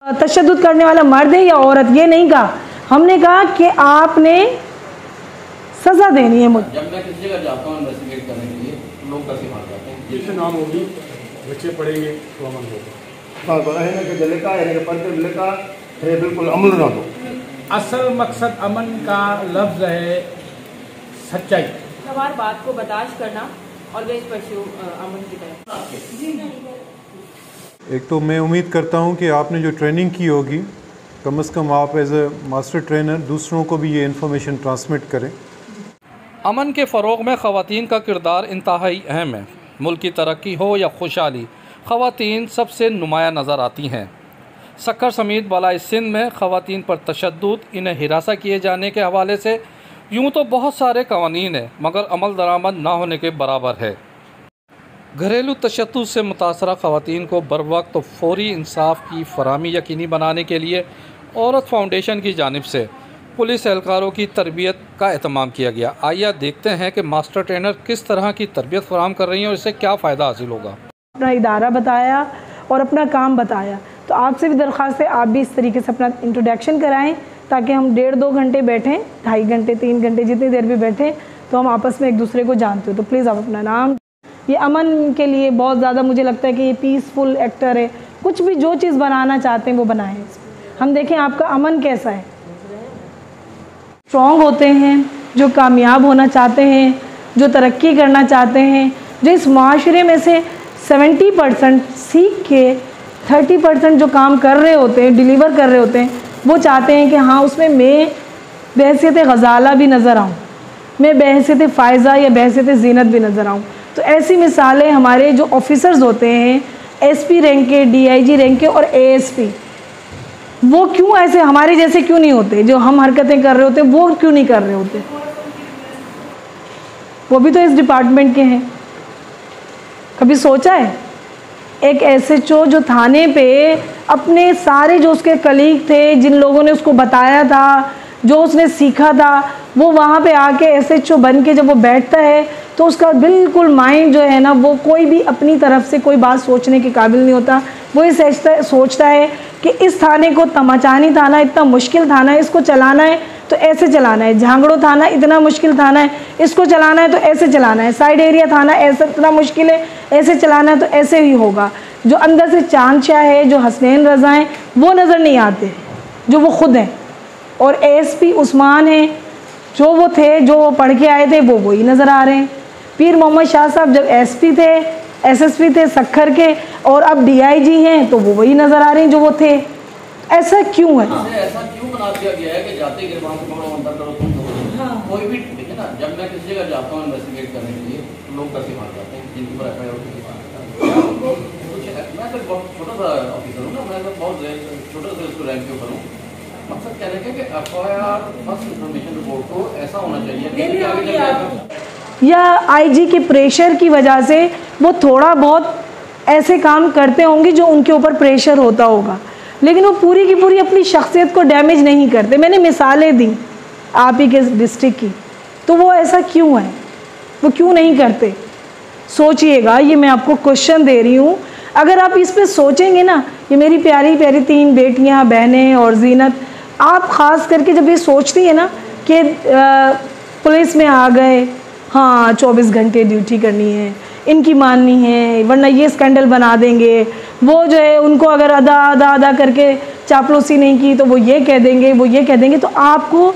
तशद्दुद करने वाला मर्द है या औरत, ये नहीं कहा। हमने कहा कि आपने सज़ा देनी है मुझे। जब मैं किसी जगह जाता हूँ इन्वेस्टिगेट करने के लिए, लोग कैसे मार जाते हैं? जिससे नाम होगी बच्चे पढ़ेंगे तो अमल होगा। है ना कि जले का है कि पढ़ते मिले का है, बिल्कुल अमल ना दो। असल मकसद अमन का लफ्ज़ है सच्चाई। हर बात को बर्दाश्त करना और वेज परस्यू अमन की तरफ। एक तो मैं उम्मीद करता हूं कि आपने जो ट्रेनिंग की होगी, कम से कम आप एज ए मास्टर ट्रेनर दूसरों को भी ये इन्फॉर्मेशन ट्रांसमिट करें। अमन के फ़रोग़ में ख़वातीन का किरदार इंतहाई अहम है। मुल्क की तरक्की हो या खुशहाली, ख़वातीन सबसे नुमाया नज़र आती हैं। सक्खर समेत बालाई सिंध में ख़वातीन पर तशद्दुद, इन्हें हिरासा किए जाने के हवाले से यूँ तो बहुत सारे कवानीन हैं, मगर अमल दरामद ना होने के बराबर है। घरेलू तशद्दुद से मुतासरा ख़वातीन को बर वक्त फ़ौरी इंसाफ की फराहमी यकीनी बनाने के लिए औरत फाउंडेशन की जानिब से पुलिस एहलकारों की तरबियत का एहतमाम किया गया। आइए देखते हैं कि मास्टर ट्रेनर किस तरह की तरबियत फराहम कर रही हैं और इससे क्या फ़ायदा हासिल होगा। अपना इदारा बताया और अपना काम बताया, तो आपसे भी दरख्वास्त है आप भी इस तरीके से अपना इंट्रोडक्शन कराएं, ताकि हम 1.5-2 घंटे बैठें, 2.5 घंटे 3 घंटे जितनी देर भी बैठें तो हम आपस में एक दूसरे को जानते हो। तो प्लीज़ आप अपना नाम, ये अमन के लिए बहुत ज़्यादा मुझे लगता है कि ये पीसफुल एक्टर है, कुछ भी जो चीज़ बनाना चाहते हैं वो बनाएं। हम देखें आपका अमन कैसा है। स्ट्रॉन्ग होते हैं, जो कामयाब होना चाहते हैं, जो तरक्की करना चाहते हैं, जो इस माशरे में से 70% सीख के 30% जो काम कर रहे होते हैं, डिलीवर कर रहे होते हैं, वो चाहते हैं कि हाँ उसमें मैं बहैसियत गज़ाला भी नज़र आऊँ, मैं बहैसियत फ़ायज़ा या बहैसियत ज़ीनत भी नज़र आऊँ। तो ऐसी मिसालें हमारे जो ऑफिसर्स होते हैं, एसपी रैंक के, डीआईजी रैंक के और एएसपी, वो क्यों ऐसे हमारे जैसे क्यों नहीं होते? जो हम हरकतें कर रहे होते हैं वो क्यों नहीं कर रहे होते? वो भी तो इस डिपार्टमेंट के हैं। कभी सोचा है एक एसएचओ जो थाने पे अपने सारे जो उसके कलीग थे, जिन लोगों ने उसको बताया था, जो उसने सीखा था, वो वहाँ पे आके एसएचओ बन के जब वो बैठता है तो उसका बिल्कुल माइंड जो है ना, वो कोई भी अपनी तरफ से कोई बात सोचने के काबिल नहीं होता। वो ये सोचता है कि इस थाने को तमाचानी थाना इतना मुश्किल थाना है, इसको चलाना है तो ऐसे चलाना है। झांगड़ो थाना इतना मुश्किल थाना है, इसको चलाना है तो ऐसे चलाना है। साइड एरिया थाना ऐसा इतना मुश्किल है, ऐसे चलाना है तो ऐसे ही होगा। जो अंदर से चांद शाह है, जो हसनैन रज़ा हैं, वो नज़र नहीं आते जो वो खुद हैं। और एएसपी उस्मान हैं, जो वो थे, जो वो पढ़ के आए थे, वो वही नज़र आ रहे हैं। पीर मोहम्मद शाह साहब जब एसपी थे, एसएसपी थे सक्खर के, और अब डीआईजी हैं, तो वो वही नज़र आ रहे हैं जो वो थे। ऐसा क्यों है? ऐसा क्यों बना दिया गया है कि जाते गिरबान से पकड़ो, अंदर करो, तुम करो? कोई भी देखिए ना, जब मैं किसी जगह जाता हूँ इन्वेस्टिगेट करने के लिए, लोग कैसे मार जाते हैं जिनके ऊपर एफआईआर होती है। मैं तो बहुत छोटा सा ऑफिसर हूँ ना, मैं तो बहुत छोटे से उसको रैंक के ऊपर हूँ। मकसद कहने का कि एफआईआर फर्स्ट इंफॉर्मेशन रिपोर्ट को ऐसा होना चाहिए या आईजी के प्रेशर की वजह से वो थोड़ा बहुत ऐसे काम करते होंगे जो उनके ऊपर प्रेशर होता होगा, लेकिन वो पूरी की पूरी अपनी शख्सियत को डैमेज नहीं करते। मैंने मिसालें दी आप ही के डिस्ट्रिक्ट की, तो वो ऐसा क्यों है? वो क्यों नहीं करते? सोचिएगा, ये मैं आपको क्वेश्चन दे रही हूँ। अगर आप इस पे सोचेंगे ना, ये मेरी प्यारी प्यारी 3 बेटियाँ, बहनें और जीनत, आप ख़ास करके जब ये सोचती है ना कि पुलिस में आ गए, हाँ 24 घंटे ड्यूटी करनी है, इनकी माननी है, वरना ये स्कैंडल बना देंगे, वो जो है उनको अगर अदा करके चापलूसी नहीं की तो वो ये कह देंगे, वो ये कह देंगे। तो आपको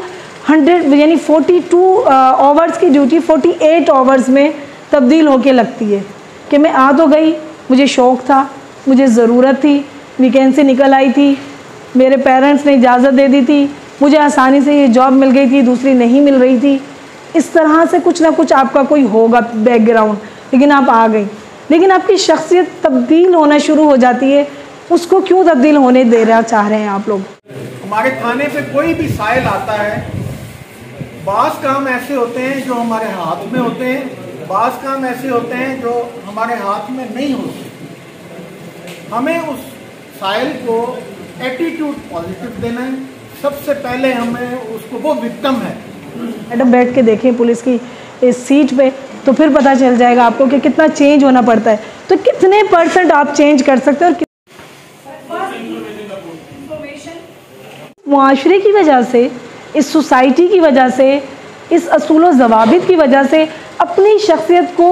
100 यानी 42 आवर्स की ड्यूटी 48 आवर्स में तब्दील होके लगती है कि मैं आ तो गई, मुझे शौक़ था, मुझे ज़रूरत थी, वैकेंसी निकल आई थी, मेरे पेरेंट्स ने इजाज़त दे दी थी, मुझे आसानी से ये जॉब मिल गई थी, दूसरी नहीं मिल रही थी। इस तरह से कुछ ना कुछ आपका कोई होगा बैकग्राउंड, लेकिन आप आ गई। लेकिन आपकी शख्सियत तब्दील होना शुरू हो जाती है, उसको क्यों तब्दील होने दे रहा चाह रहे हैं आप लोग? हमारे थाने पे कोई भी साइल आता है, बाज़ काम ऐसे होते हैं जो हमारे हाथ में होते हैं, बाज़ काम ऐसे होते हैं जो हमारे हाथ में नहीं होते। हमें उस साइल को एटीट्यूड पॉजिटिव देना है। सबसे पहले हमें उसको, वो विक्टिम है। मैडम बैठ के देखें पुलिस की इस सीट पे, तो फिर पता चल जाएगा आपको कि कितना चेंज होना पड़ता है। तो कितने % आप चेंज कर सकते हैं और मुआशरे की वजह से, इस सोसाइटी की वजह से, इस असूल व ज़वाबित की वजह से अपनी शख्सियत को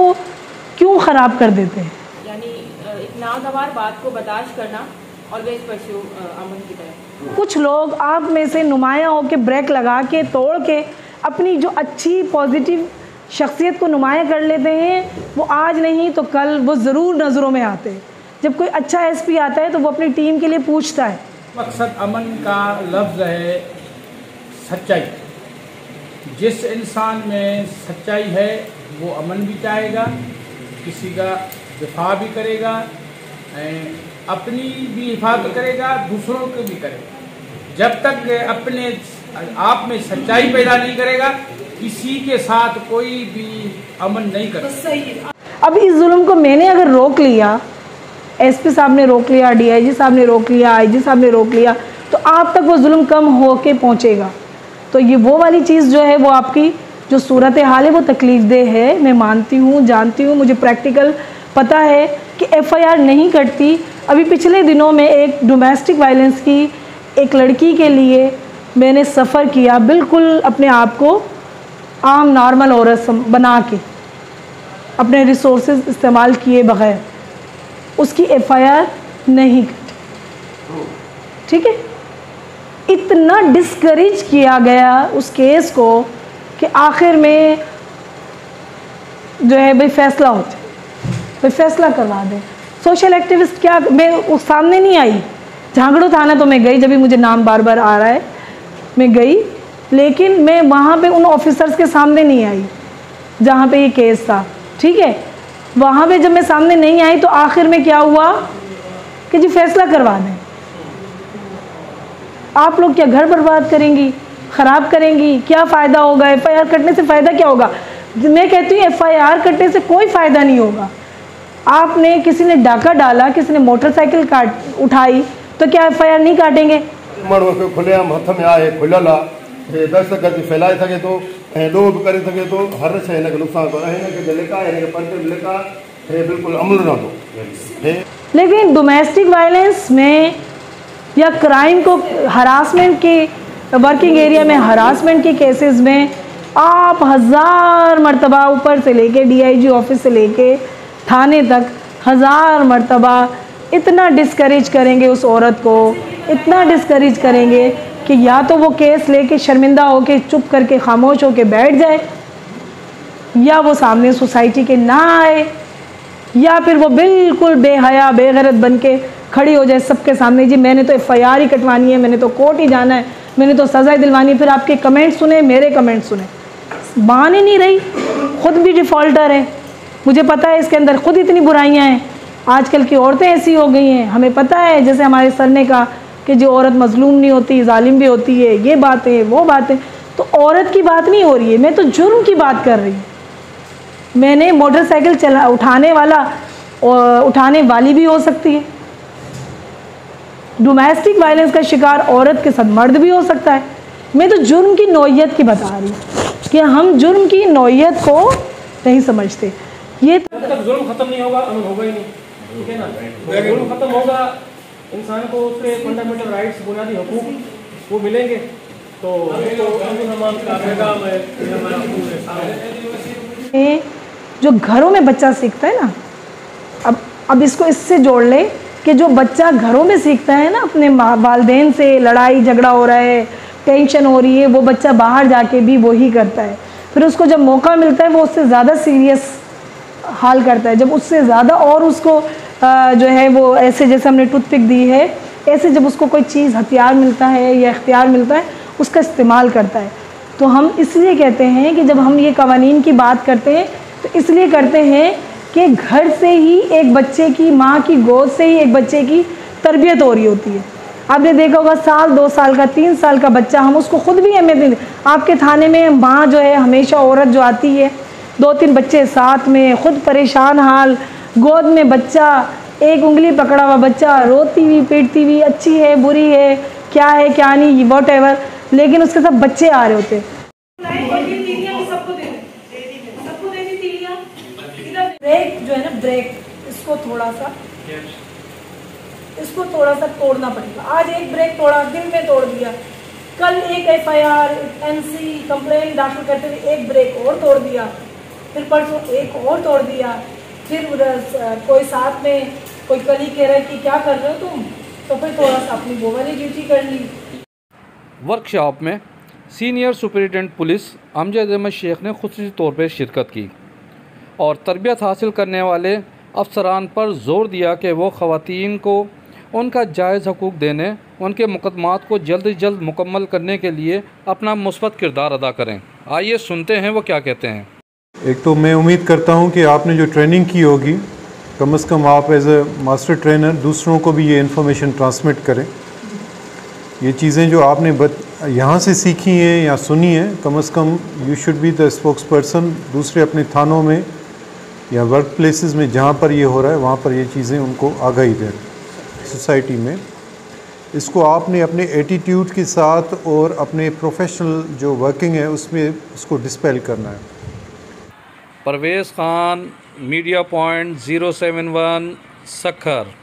क्यों ख़राब कर देते हैं? यानी एक नागवार बात को बर्दाश्त करना, ऑलवेज परस्यू अमन की तरफ। कुछ लोग आप में से नुमाया हो के ब्रेक लगा के तोड़ के अपनी जो अच्छी पॉजिटिव शख्सियत को नुमाया कर लेते हैं, वो आज नहीं तो कल वो ज़रूर नज़रों में आते हैं। जब कोई अच्छा एसपी आता है तो वो अपनी टीम के लिए पूछता है। मकसद अमन का लफ्ज़ है सच्चाई। जिस इंसान में सच्चाई है वो अमन भी चाहेगा, किसी का दिफा भी करेगा, अपनी भी हिफाजत करेगा, दूसरों को भी करेगा। जब तक अपने आप में सच्चाई पैदा नहीं करेगा, किसी के साथ कोई भी अमन नहीं कर। अब इस जुल्म को मैंने अगर रोक लिया, एसपी साहब ने रोक लिया, डीआईजी साहब ने रोक लिया, आईजी साहब ने रोक लिया, तो आप तक वो जुल्म कम हो के पहुँचेगा। तो ये वो वाली चीज़ जो है वो आपकी जो सूरत हाल है वो तकलीफ़ देह है, मैं मानती हूँ, जानती हूँ, मुझे प्रैक्टिकल पता है कि एफआईआर नहीं कटती। अभी पिछले दिनों में एक डोमेस्टिक वायलेंस की एक लड़की के लिए मैंने सफ़र किया, बिल्कुल अपने आप को आम नॉर्मल औरत बना के, अपने रिसोर्सेज इस्तेमाल किए बगैर उसकी एफआईआर नहीं कटी। ठीक है, इतना डिस्करेज किया गया उस केस को कि आखिर में जो है भाई फैसला हो जाए, भाई फैसला करवा दें। सोशल एक्टिविस्ट क्या, मैं उस सामने नहीं आई, झांगड़ू थाना तो मैं गई, जब भी मुझे नाम बार बार आ रहा है मैं गई, लेकिन मैं वहाँ पे उन ऑफिसर्स के सामने नहीं आई जहाँ पे ये केस था। ठीक है, वहाँ पे जब मैं सामने नहीं आई तो आखिर में क्या हुआ कि जी फैसला करवा दें। आप लोग क्या घर बर्बाद करेंगी, ख़राब करेंगी, क्या फ़ायदा होगा? एफआईआर कटने से फ़ायदा क्या होगा? मैं कहती हूँ एफआईआर कटने से कोई फ़ायदा नहीं होगा। आपने किसी ने डाका डाला, किसी ने मोटरसाइकिल काट उठाई, तो क्या एफआईआर नहीं काटेंगे? खुलेआम हथ में आए खुलल दहशतगर्दी फैलाए सके तो लोग करे सके तो हर शइ हिनखे नुक़सान को हिनखे लिका हिनखे पर्चे लिका बिल्कुल अमल रहंदो। लेकिन डोमेस्टिक वायलेंस में या क्राइम को हरासमेंट के वर्किंग एरिया में हरासमेंट के केसेस में आप 1000 मरतबा ऊपर से लेके डीआईजी ऑफिस से लेके थाने तक 1000 मरतबा इतना डिस्करेज करेंगे उस औरत को, इतना डिस्करेज करेंगे कि या तो वो केस लेके शर्मिंदा होके चुप करके खामोश होके बैठ जाए, या वो सामने सोसाइटी के ना आए, या फिर वो बिल्कुल बेहया बेगैरत बन के खड़ी हो जाए सबके सामने, जी मैंने तो एफआईआर ही कटवानी है, मैंने तो कोर्ट ही जाना है, मैंने तो सज़ा दिलवानी है। फिर आपके कमेंट सुने, मेरे कमेंट सुने, मान ही नहीं रही, ख़ुद भी डिफ़ॉल्टर है, मुझे पता है इसके अंदर ख़ुद इतनी बुराइयां हैं। आजकल की औरतें ऐसी हो गई हैं, हमें पता है, जैसे हमारे सर ने कहा कि जो औरत मजलूम नहीं होती जालिम भी होती है, ये बातें वो बातें। तो औरत की बात नहीं हो रही है, मैं तो जुर्म की बात कर रही हूँ। मैंने मोटरसाइकिल उठाने वाली भी हो सकती है, डोमेस्टिक वायलेंस का शिकार औरत के साथ मर्द भी हो सकता है। मैं तो जुर्म की नौइयत की बता रही हूँ कि हम जुर्म की नौइयत को नहीं समझते। ये जब तक जुर्म खत्म नहीं होगा अमन होगा ही नहीं, ठीक है ना। जुर्म खत्म होगा, इंसान को उसके फंडामेंटल राइट्स बुनियादी हकूक वो मिलेंगे, तो जो घरों में बच्चा सीखता है ना, अब इसको इससे जोड़ ले कि जो बच्चा घरों में सीखता है ना, अपने वालिदैन से लड़ाई झगड़ा हो रहा है, टेंशन हो रही है, वो बच्चा बाहर जाके भी वही करता है। फिर उसको जब मौका मिलता है वो उससे ज़्यादा सीरियस हाल करता है, जब उससे ज़्यादा और उसको जो है वो ऐसे जैसे हमने टूथपिक दी है, ऐसे जब उसको कोई चीज़ हथियार मिलता है या इख्तियार मिलता है उसका इस्तेमाल करता है। तो हम इसलिए कहते हैं कि जब हम ये कवानीन की बात करते हैं तो इसलिए करते हैं कि घर से ही एक बच्चे की, माँ की गोद से ही एक बच्चे की तरबियत हो रही होती है। आपने देखा होगा साल 2 साल का 3 साल का बच्चा, हम उसको खुद भी अहमियत नहीं देते। आपके थाने में माँ जो है हमेशा औरत जो आती है, 2-3 बच्चे साथ में, खुद परेशान हाल, गोद में बच्चा, एक उंगली पकड़ा हुआ बच्चा, रोती हुई पीटती हुई, अच्छी है बुरी है, क्या है क्या नहीं, वॉट एवर, लेकिन उसके साथ बच्चे आ रहे होते। ब्रेक जो है ना, ब्रेक इसको थोड़ा सा तोड़ना पड़ेगा। आज एक ब्रेक तोड़ा, दिन में तोड़ दिया, कल एक FIR NC कंप्लेन दाखिल करते हुए एक ब्रेक और तोड़ दिया, फिर परसों एक और तोड़ दिया, फिर कोई साथ में कोई कलीग कह रहा है कि क्या कर रहे हो तुम, तो फिर थोड़ा सा अपनी वो वाली ड्यूटी कर ली। वर्कशॉप में senior superintendent police Amjad Ahmed Shaikh ने खुसूसी तौर पर शिरकत की और तरबियत हासिल करने वाले अफसरान पर ज़ोर दिया कि वो ख़वातीन को उनका जायज़ हकूक़ देने, उनके मुकदमात को जल्द से जल्द मुकम्मल करने के लिए अपना मुस्बत किरदार अदा करें। आइए सुनते हैं वो क्या कहते हैं। एक तो मैं उम्मीद करता हूँ कि आपने जो ट्रेनिंग की होगी, कम से कम आप एज ए मास्टर ट्रेनर दूसरों को भी ये इन्फॉर्मेशन ट्रांसमिट करें। ये चीज़ें जो आपने यहाँ से सीखी हैं या सुनी हैं, कम से कम you should be the spokes person, दूसरे अपने थानों में या वर्क प्लेसेस में जहाँ पर ये हो रहा है वहाँ पर ये चीज़ें उनको आगाही दें सोसाइटी में। इसको आपने अपने एटीट्यूड के साथ और अपने प्रोफेशनल जो वर्किंग है उसमें इसको डिस्पेल करना है। Parvez Khan, media point 071 Sukkur.